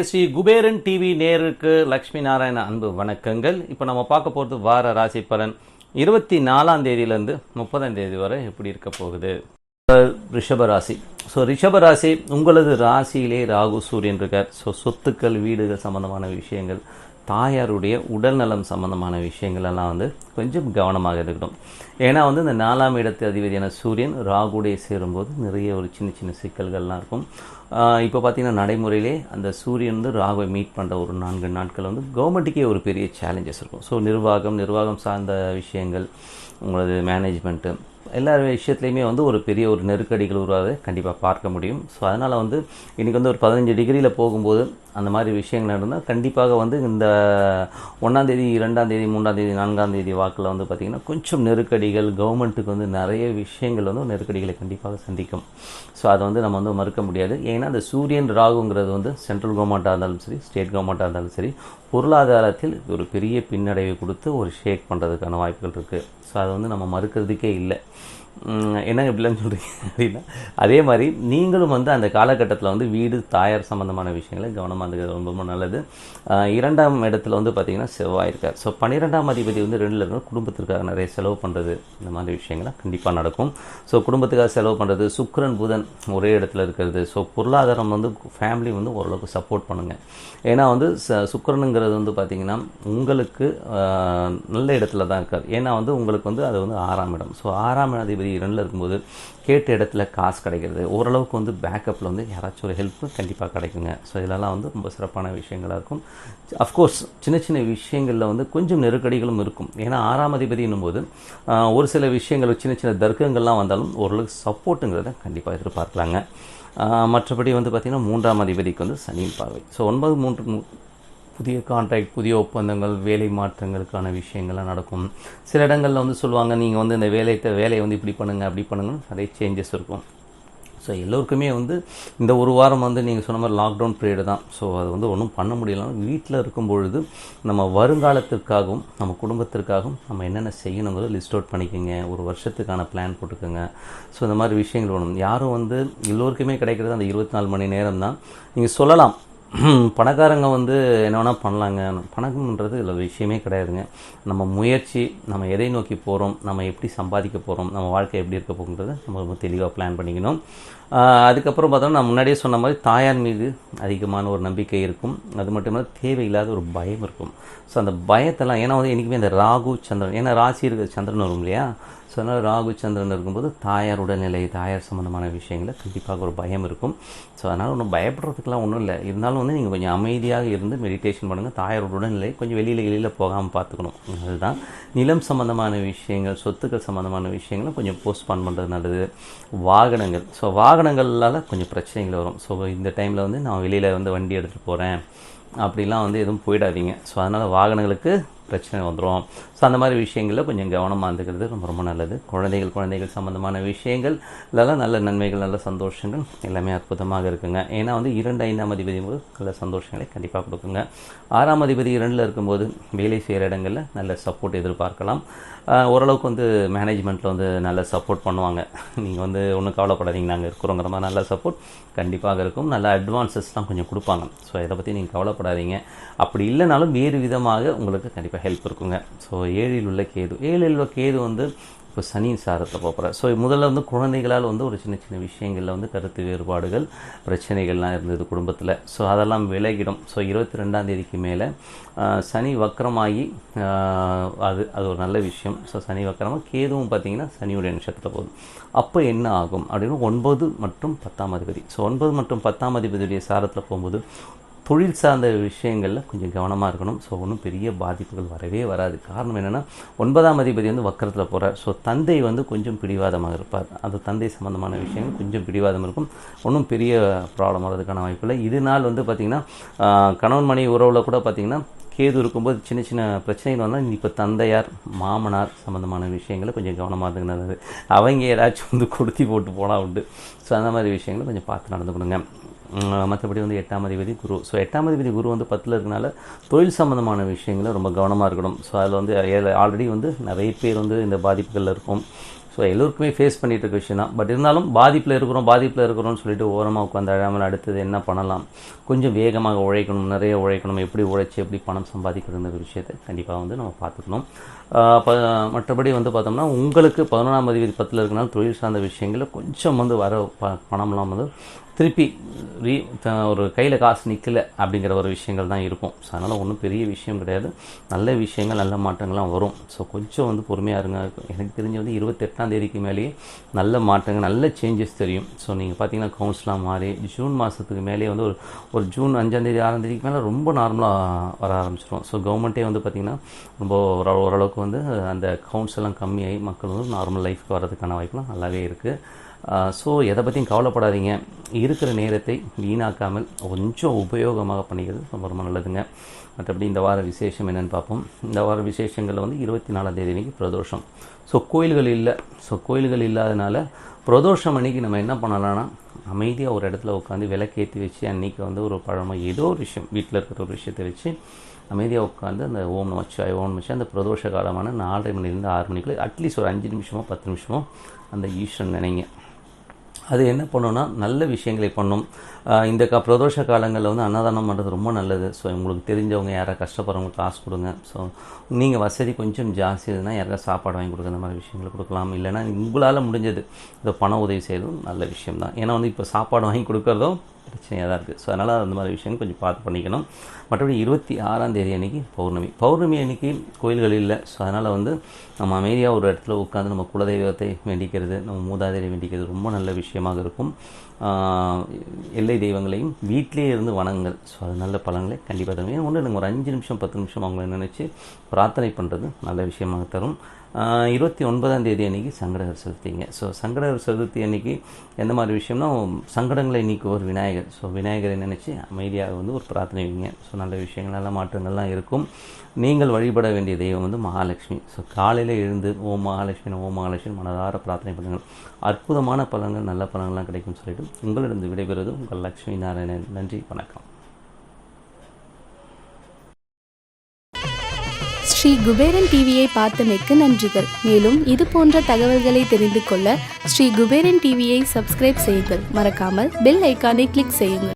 Sri Kuberan TV நேருக்கு லக்ஷ்மி நாராயண அன்பு வணக்கங்கள். இப்போ நம்ம பார்க்க போகிறது வார ராசி பலன் 24ஆம் தேதியிலேருந்து 30ஆம் தேதி வரை எப்படி இருக்க போகுது. ரிஷபராசி. ஸோ ரிஷபராசி உங்களது ராசியிலே ராகு சூரியன் இருக்கார். ஸோ சொத்துக்கள், வீடுகள் சம்மந்தமான விஷயங்கள், தாயாருடைய உடல் நலம் சம்மந்தமான விஷயங்களெல்லாம் கொஞ்சம் கவனமாக இருக்கணும். ஏன்னா இந்த 4ஆம் இடத்து அதிபதியான சூரியன் ராகுடைய சேரும்போது நிறைய ஒரு சின்ன சின்ன சிக்கல்கள்லாம் இருக்கும். இப்போ பார்த்திங்கன்னா நடைமுறையிலே அந்த சூரியன் ராகுவை மீட் பண்ணுற ஒரு 4 நாட்கள் கவர்மெண்ட்டுக்கே ஒரு பெரிய சேலஞ்சஸ் இருக்கும். ஸோ நிர்வாகம் சார்ந்த விஷயங்கள், உங்களது மேனேஜ்மெண்ட்டு எல்லா விஷயத்துலையுமே ஒரு பெரிய ஒரு நெருக்கடிகள் உருவாக கண்டிப்பாக பார்க்க முடியும். ஸோ அதனால் இன்றைக்கி ஒரு 15 டிகிரியில் போகும்போது அந்த மாதிரி விஷயங்கள் நடந்தால் கண்டிப்பாக இந்த 1ஆம் தேதி, 2ஆம் தேதி, 3ஆம் தேதி, 4ஆம் தேதி வாக்கில் பார்த்திங்கன்னா கொஞ்சம் நெருக்கடிகள், கவர்மெண்ட்டுக்கு நிறைய விஷயங்கள் நெருக்கடிகளை கண்டிப்பாக சந்திக்கும். ஸோ அதை நம்ம மறுக்க முடியாது. ஏன்னா அந்த சூரியன் ராகுங்கிறது சென்ட்ரல் கவர்மெண்ட்டாக இருந்தாலும் சரி, ஸ்டேட் கவர்மெண்ட்டாக இருந்தாலும் சரி, பொருளாதாரத்தில் ஒரு பெரிய பின்னடைவை கொடுத்து ஒரு ஷேக் பண்ணுறதுக்கான வாய்ப்புகள் இருக்குது. ஸோ அதை நம்ம மறுக்கிறதுக்கே இல்லை. என்னங்க இப்படிலாம் சொல்கிறீங்க அப்படின்னா, அதே மாதிரி நீங்களும் அந்த காலகட்டத்தில் வீடு, தாயார் சம்மந்தமான விஷயங்களை கவனமாக இருந்தது ரொம்ப நல்லது. 2ஆம் இடத்துல பார்த்திங்கன்னா செவ்வாய் இருக்கார். ஸோ 12ஆம் அதிபதி 2ல் இருந்து குடும்பத்திற்காக நிறைய செலவு பண்ணுறது, இந்த மாதிரி விஷயங்கள்லாம் கண்டிப்பாக நடக்கும். ஸோ குடும்பத்துக்காக செலவு பண்ணுறது, சுக்கிரன் புதன் ஒரே இடத்துல இருக்கிறது. ஸோ பொருளாதாரம் ஃபேமிலி ஓரளவுக்கு சப்போர்ட் பண்ணுங்கள். ஏன்னா சுக்கிரனுங்கிறது பார்த்திங்கன்னா உங்களுக்கு நல்ல இடத்துல தான் இருக்கார். ஏன்னா உங்களுக்கு அது 6ஆம் இடம். ஸோ 6ஆம் அதிபதி 2ல் இருக்கும்போது கேட்ட இடத்துல காசு கிடைக்கிறது, ஓரளவுக்கு பேக்கப்பில் யாராச்சும் ஒரு ஹெல்ப்பு கண்டிப்பாக கிடைக்குங்க. ஸோ இதெல்லாம் ரொம்ப சிறப்பான விஷயங்களாக இருக்கும். அஃப்கோர்ஸ் சின்ன சின்ன விஷயங்களில் கொஞ்சம் நெருக்கடிகளும் இருக்கும். ஏன்னா 6ஆம் அதிபதினும் போது ஒரு சில விஷயங்கள், சின்ன சின்ன தர்க்கங்கள்லாம் வந்தாலும் ஓரளவுக்கு சப்போர்ட்டுங்கிறத கண்டிப்பாக எதிர்பார்க்கலாங்க. மற்றபடி பார்த்திங்கன்னா 3ஆம் அதிபதிக்கு சனியின் பார்வை. ஸோ 9-3 புதிய கான்ட்ராக்ட், புதிய ஒப்பந்தங்கள், வேலை மாற்றங்களுக்கான விஷயங்கள்லாம் நடக்கும். சில இடங்களில் சொல்லுவாங்க, நீங்கள் இந்த வேலையை இப்படி பண்ணுங்கள், அப்படி பண்ணுங்கன்னு நிறைய சேஞ்சஸ் இருக்கும். ஸோ எல்லோருக்குமே இந்த ஒரு வாரம் நீங்கள் சொன்ன மாதிரி லாக்டவுன் பீரியடு தான். ஸோ அது ஒன்றும் பண்ண முடியலாம். வீட்டில் இருக்கும் பொழுது நம்ம வருங்காலத்திற்காகவும் நம்ம குடும்பத்திற்காகவும் நம்ம என்னென்ன செய்யணுங்கிறத லிஸ்ட் அவுட் பண்ணிக்கோங்க. ஒரு வருஷத்துக்கான பிளான் போட்டுக்கோங்க. ஸோ இந்த மாதிரி விஷயங்கள் வேணும். யாரும் எல்லோருக்குமே கிடைக்கிறது அந்த 24 மணி நேரம் தான். நீங்கள் சொல்லலாம் பணக்காரங்க என்ன வேணால் பண்ணலாங்க. பணம்ன்றது இதில் விஷயமே கிடையாதுங்க. நம்ம முயற்சி, நம்ம எதை நோக்கி போகிறோம், நம்ம எப்படி சம்பாதிக்க போகிறோம், நம்ம வாழ்க்கை எப்படி இருக்க போகுன்றதை நம்ம ரொம்ப தெளிவாக பிளான் பண்ணிக்கணும். அதுக்கப்புறம் பார்த்தோம்னா நான் முன்னாடியே சொன்ன மாதிரி தாயார் மீது அதிகமான ஒரு நம்பிக்கை இருக்கும். அது மட்டும் இல்லாமல் தேவையில்லாத ஒரு பயம் இருக்கும். ஸோ அந்த பயத்தெல்லாம், ஏன்னா என்றைக்குமே இந்த ராகு சந்திரன், ஏன்னா ராசி இருக்கிற சந்திரன் வரும் இல்லையா. ஸோ அதனால் ராகு சந்திரன் இருக்கும்போது தாயார் உடல்நிலை, தாயார் சம்மந்தமான விஷயங்களில் கண்டிப்பாக ஒரு பயம் இருக்கும். ஸோ அதனால் ஒன்றும் பயப்படுறதுக்கெலாம் ஒன்றும் இல்லை. இருந்தாலும் நீங்கள் கொஞ்சம் அமைதியாக இருந்து மெடிடேஷன் பண்ணுங்கள். தாயார் உடல்நிலை கொஞ்சம் வெளியில் போகாமல் பார்த்துக்கணும். அதுதான். நிலம் சம்மந்தமான விஷயங்கள், சொத்துக்கள் சம்மந்தமான விஷயங்களும் கொஞ்சம் போஸ்ட்பான் பண்ணுறது நல்லது. வாகனங்கள், ஸோ வாகனங்களால் கொஞ்சம் பிரச்சனைகள் வரும். ஸோ இந்த டைமில் நான் வெளியில் வண்டி எடுத்துகிட்டு போகிறேன் அப்படிலாம் எதுவும் போயிடாதீங்க. ஸோ அதனால் வாகனங்களுக்கு பிரச்சனை வந்துடும். ஸோ அந்த மாதிரி விஷயங்களில் கொஞ்சம் கவனமாக இருந்துக்கிறது ரொம்ப ரொம்ப நல்லது. குழந்தைகள் சம்மந்தமான விஷயங்கள் இதெல்லாம் நல்ல நன்மைகள், நல்ல சந்தோஷங்கள் எல்லாமே அற்புதமாக இருக்குங்க. ஏன்னா 2, 5ஆம் அதிபதி போது நல்ல சந்தோஷங்களை கண்டிப்பாக கொடுக்குங்க. 6ஆம் அதிபதி 2ல் இருக்கும்போது வேலை செய்கிற இடங்களில் நல்ல சப்போர்ட் எதிர்பார்க்கலாம். ஓரளவுக்கு மேனேஜ்மெண்ட்டில் நல்ல சப்போர்ட் பண்ணுவாங்க. நீங்கள் ஒன்றும் கவலைப்படாதீங்க, நாங்கள் இருக்கிறோங்கிற மாதிரி நல்ல சப்போர்ட் கண்டிப்பாக இருக்கும். நல்ல அட்வான்சஸ்லாம் கொஞ்சம் கொடுப்பாங்க. ஸோ இதை பற்றி நீங்கள் கவலைப்படாதீங்க. அப்படி இல்லைனாலும் வேறு விதமாக உங்களுக்கு கண்டிப்பாக ஹெல்ப் இருக்குங்க. ஸோ 7ல் உள்ள கேது இப்போ சனி சாரத்தை போகிறார். ஸோ முதல்ல குழந்தைகளால் ஒரு சின்ன சின்ன விஷயங்களில் கருத்து வேறுபாடுகள், பிரச்சனைகள்லாம் இருந்தது குடும்பத்தில். ஸோ அதெல்லாம் விலகிடும். ஸோ 22ஆம் தேதிக்கு மேலே சனி வக்கரமாகி அது ஒரு நல்ல விஷயம். ஸோ சனி வக்கரமாக கேதுவும் பார்த்திங்கன்னா சனியுடைய நட்சத்திரத்தில் போகுது. அப்போ என்ன ஆகும் அப்படின்னு 9 மற்றும் 10ஆம் அதிபதி. ஸோ 9 மற்றும் 10ஆம் அதிபதியுடைய சாரத்தில் போகும்போது தொழில் சார்ந்த விஷயங்களில் கொஞ்சம் கவனமாக இருக்கணும். ஸோ ஒன்றும் பெரிய பாதிப்புகள் வரவே வராது. காரணம் என்னென்னா 9ஆம் அதிபதி வக்கரத்தில் போகிறார். ஸோ தந்தை கொஞ்சம் பிடிவாதமாக இருப்பார். அது தந்தை சம்மந்தமான விஷயங்கள் கொஞ்சம் பிடிவாதம் இருக்கும். ஒன்றும் பெரிய ப்ராப்ளம் வர்றதுக்கான வாய்ப்பு இல்லை. இது நாள் பார்த்திங்கன்னா கணவன் மனைவி உறவில் கூட பார்த்திங்கன்னா கேது இருக்கும்போது சின்ன சின்ன பிரச்சனைகள் வந்தால் இப்போ தந்தையார், மாமனார் சம்மந்தமான விஷயங்களை கொஞ்சம் கவனமாக இருந்துக்கிறது. அவங்க ஏதாச்சும் கொடுத்தி போட்டு போனால் உண்டு. ஸோ அந்த மாதிரி விஷயங்களை கொஞ்சம் பார்த்து நடந்துக்கணுங்க. மற்றபடி 8ஆம் அதிபதி குரு. ஸோ 8ஆம் அதிபதி குரு 10ல் இருக்கனால தொழில் சம்மந்தமான விஷயங்களை ரொம்ப கவனமாக இருக்கணும். ஸோ அதில் ஆல்ரெடி நிறைய பேர் இந்த பாதிப்புகளில் இருக்கும். ஸோ எல்லோருக்குமே ஃபேஸ் பண்ணிகிட்டு இருக்க விஷயம் தான். பட் இருந்தாலும் பாதிப்பில் இருக்கிறோம்னு சொல்லிட்டு ஓரமாக உட்காந்து அழாமல் அடுத்தது என்ன பண்ணலாம், கொஞ்சம் வேகமாக உழைக்கணும், நிறைய உழைக்கணும், எப்படி உழைச்சி எப்படி பணம் சம்பாதிக்கிறதுங்கிற விஷயத்தை கண்டிப்பாக வந்து நம்ம பார்த்துக்கணும். மற்றபடி வந்து பார்த்தோம்னா உங்களுக்கு 11ஆம் அதிபதி 10ல் இருக்கனால தொழில் சார்ந்த விஷயங்களில் கொஞ்சம் வந்து வர பணம்லாம் வந்து திருப்பி ஒரு கையில் காசு நிற்கலை அப்படிங்கிற ஒரு விஷயங்கள் தான் இருக்கும். ஸோ அதனால் ஒன்றும் பெரிய விஷயம் கிடையாது. நல்ல விஷயங்கள் நல்ல மாற்றங்கள்லாம் வரும். ஸோ கொஞ்சம் வந்து பொறுமையாக இருங்க. எனக்கு தெரிஞ்சு வந்து 28ஆம் தேதிக்கு மேலேயே நல்ல மாற்றங்கள் நல்ல சேஞ்சஸ் தெரியும். ஸோ நீங்கள் பார்த்தீங்கன்னா கவுன்சிலாக மாறி ஜூன் மாதத்துக்கு மேலேயே வந்து ஒரு ஜூன் 5ஆம் தேதி 6ஆம் தேதிக்கு மேலே ரொம்ப நார்மலாக வர ஆரம்பிச்சிடும். ஸோ கவர்மெண்ட்டே வந்து பார்த்திங்கன்னா ரொம்ப ஓரளவுக்கு வந்து அந்த கவுன்ஸ் எல்லாம் கம்மியாகி மக்கள் வந்து நார்மல் லைஃப்க்கு வர்றதுக்கான வாய்ப்புலாம் நல்லாவே இருக்குது. ஸோ எதை பற்றியும் கவலைப்படாதீங்க. இருக்கிற நேரத்தை வீணாக்காமல் கொஞ்சம் உபயோகமாக பண்ணிக்கிறது ரொம்ப ரொம்ப நல்லதுங்க. மற்றபடி இந்த வார விசேஷம் என்னென்னு பார்ப்போம். இந்த வார விசேஷங்களில் வந்து 24ஆம் தேதி அன்றைக்கி பிரதோஷம். ஸோ கோயில்கள் இல்லை. ஸோ கோயில்கள் இல்லாதனால பிரதோஷம் அன்றைக்கி நம்ம என்ன பண்ணலாம்னா அமைதியாக ஒரு இடத்துல உட்காந்து விளக்கேற்றி வச்சு அன்றைக்கி வந்து ஒரு பழமாக ஏதோ ஒரு விஷயம் வீட்டில் இருக்கிற ஒரு விஷயத்தை வச்சு அமைதியாக உட்காந்து அந்த ஓம் நமச்சிவாய அந்த பிரதோஷ காலமான 4:30 மணிலேருந்து 6 மணிக்குள்ளே அட்லீஸ்ட் ஒரு 5 நிமிஷமோ 10 நிமிஷமோ அந்த ஈஸ்வரன் நினைங்க. அது என்ன பண்ணணும்னா நல்ல விஷயங்களை பண்ணும். இந்த பிரதோஷ காலங்களில் வந்து அன்னதானம் பண்ணுறது ரொம்ப நல்லது. ஸோ உங்களுக்கு தெரிஞ்சவங்க யாராவது கஷ்டப்படுறவங்க காசு கொடுங்க. ஸோ நீங்கள் வசதி கொஞ்சம் ஜாஸ்தி இருந்ததுன்னா யாராவது சாப்பாடு வாங்கி கொடுக்க இந்த மாதிரி விஷயங்களை கொடுக்கலாம். இல்லைனா உங்களால் முடிஞ்சது இந்த பண உதவி செய்கிறதும் நல்ல விஷயம் தான். ஏன்னா வந்து இப்போ சாப்பாடு வாங்கி கொடுக்குறதும் பிரச்சனையாக தான் இருக்குது. ஸோ அதனால் அந்த மாதிரி விஷயம் கொஞ்சம் பார்த்து பண்ணிக்கணும். மற்றபடி 26ஆம் தேதி அன்றைக்கி பௌர்ணமி அன்றைக்கி கோயில்கள் இல்லை. ஸோ அதனால் வந்து நம்ம அமைதியாக ஒரு இடத்துல உட்காந்து நம்ம குலதெய்வத்தை வேண்டிக்கிறது, நம்ம மூதாதையை வேண்டிக்கிறது ரொம்ப நல்ல விஷயமாக இருக்கும். எல்லை தெய்வங்களையும் வீட்டிலே இருந்து வணங்குங்கள். ஸோ அது நல்ல பலன்களை கண்டிப்பாக தரும். ஏன்னா ஒன்று ஒரு 5 நிமிஷம் 10 நிமிஷம் அவங்கள நினச்சி பிரார்த்தனை பண்ணுறது நல்ல விஷயமாக தரும். 29ஆம் தேதி அன்றைக்கி சங்கடகர் சதுர்த்திங்க. ஸோ சங்கடகர் சதுர்த்தி அன்றைக்கி எந்த மாதிரி விஷயம்னா சங்கடங்களை நீக்குவோர் விநாயகர். ஸோ விநாயகரை நினச்சி அமைதியாக வந்து ஒரு பிரார்த்தனை வைங்க. ஸோ நல்ல விஷயங்கள் நல்ல மாற்றங்கள்லாம் இருக்கும். நீங்கள் வழிபட வேண்டிய தெய்வம் வந்து மகாலட்சுமி. ஸோ காலையில் எழுந்து ஓம் மகாலட்சுமி மனதார பிரார்த்தனை பண்ணுங்கள். அற்புதமான பலன்கள் நல்ல பலன்கள்லாம் கிடைக்கும்னு சொல்லிட்டு உங்களிடம் விடைபெறுவது உங்கள் லக்ஷ்மி நாராயணன். நன்றி, வணக்கம். ஸ்ரீ குபேரன் டிவியை பார்த்தமைக்கு நன்றிகள். மேலும் இது போன்ற தகவல்களை தெரிந்து கொள்ள ஸ்ரீ குபேரன் டிவியை சப்ஸ்கிரைப் செய்யுங்கள். மறக்காமல் பெல் ஐக்கானை கிளிக் செய்யுங்கள்.